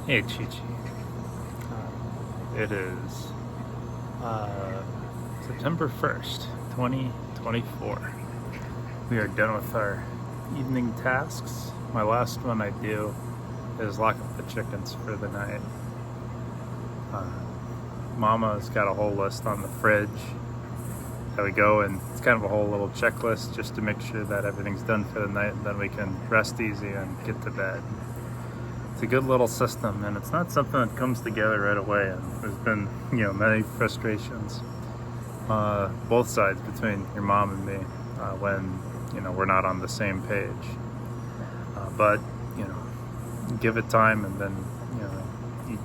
Hey, Chi Chi. It is uh, September 1st, 2024. We are done with our evening tasks. My last one I do is lock up the chickens for the night. Uh, Mama's got a whole list on the fridge that we go, and it's kind of a whole little checklist just to make sure that everything's done for the night, and then we can rest easy and get to bed. It's a good little system, and it's not something that comes together right away. And there's been, many frustrations, both sides between your mom and me, when we're not on the same page. But give it time, and then you,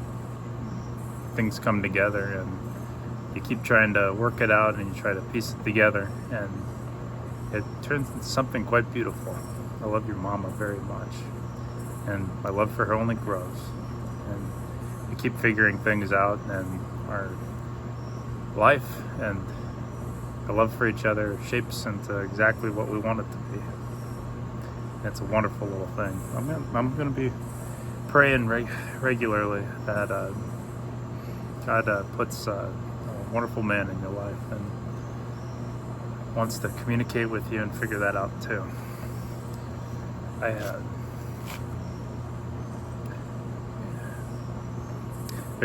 things come together, and you keep trying to work it out, and you try to piece it together, and it turns into something quite beautiful. I love your mama very much, and my love for her only grows, and we keep figuring things out, and our life and our love for each other shapes into exactly what we want it to be. And it's a wonderful little thing. I'm gonna be praying regularly that God puts a wonderful man in your life and wants to communicate with you and figure that out too. There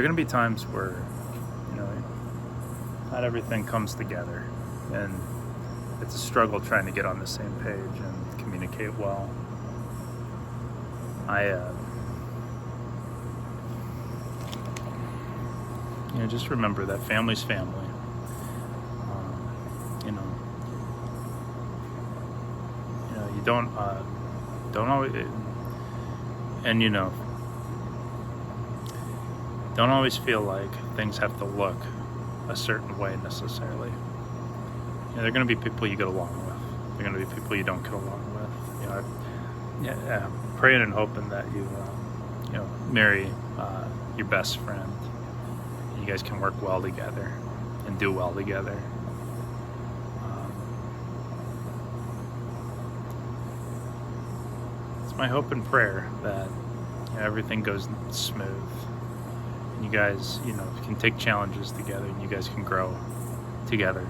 are going to be times where, not everything comes together, and it's a struggle trying to get on the same page and communicate well. Just remember that family's family. You don't always, and don't always feel like things have to look a certain way necessarily. There are going to be people you get along with. There are going to be people you don't get along with. Praying and hoping that you marry your best friend. You guys can work well together and do well together. It's my hope and prayer that everything goes smooth. You guys, can take challenges together, and you guys can grow together.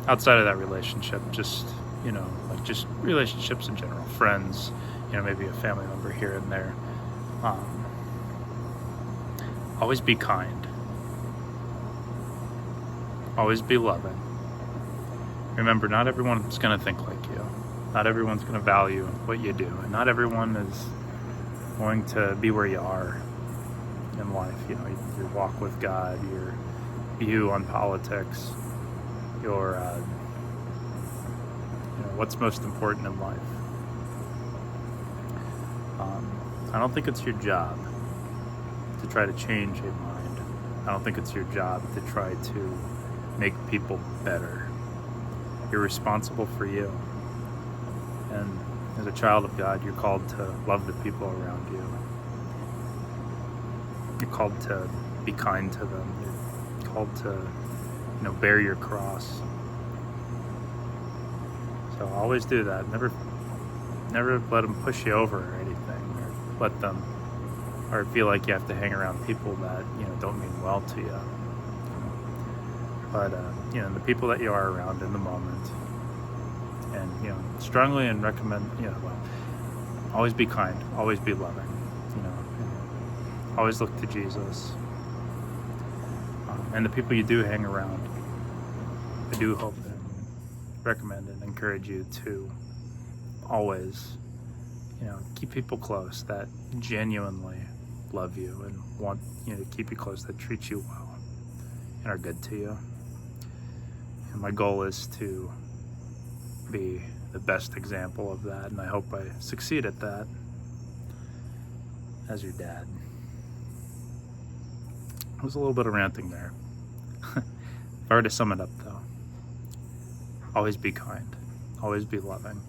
Outside of that relationship, just just relationships in general, friends, maybe a family member here and there. Always be kind. Always be loving. Remember, not everyone's going to think like you. Not everyone's going to value what you do, and not everyone is going to be where you are in life. Your walk with God, your view on politics, your what's most important in life. I don't think it's your job to try to change a mind. I don't think it's your job to try to make people better. You're responsible for you, and as a child of God, you're called to love the people around you. You're called to be kind to them. You're called to, bear your cross. So always do that. Never let them push you over or anything, or feel like you have to hang around people that don't mean well to you. But the people that you are around in the moment, and strongly and recommend, always be kind, always be loving. Always look to Jesus. And the people you do hang around, I do hope and recommend and encourage you to always, keep people close that genuinely love you and want, to keep you close, that treat you well and are good to you. And my goal is to be the best example of that, and I hope I succeed at that as your dad. It was a little bit of ranting there. If I were to sum it up though, always be kind, always be loving.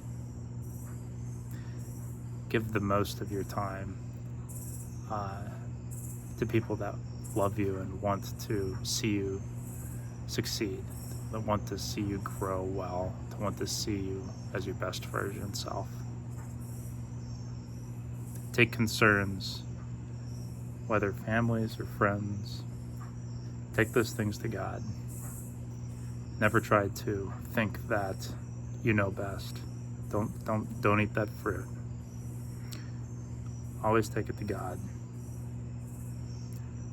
Give the most of your time to people that love you and want to see you succeed, that want to see you grow well, that want to see you as your best version self. Take concerns whether families or friends. Take those things to God. Never try to think that you know best. Don't eat that fruit. Always take it to God.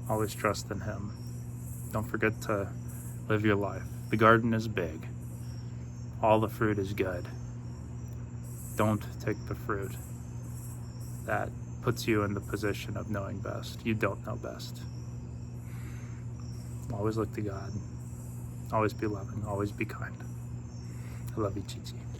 Always trust in Him. Don't forget to live your life. The garden is big. All the fruit is good. Don't take the fruit that puts you in the position of knowing best. You don't know best. Always look to God. Always be loving. Always be kind. I love you, Chi-Chi.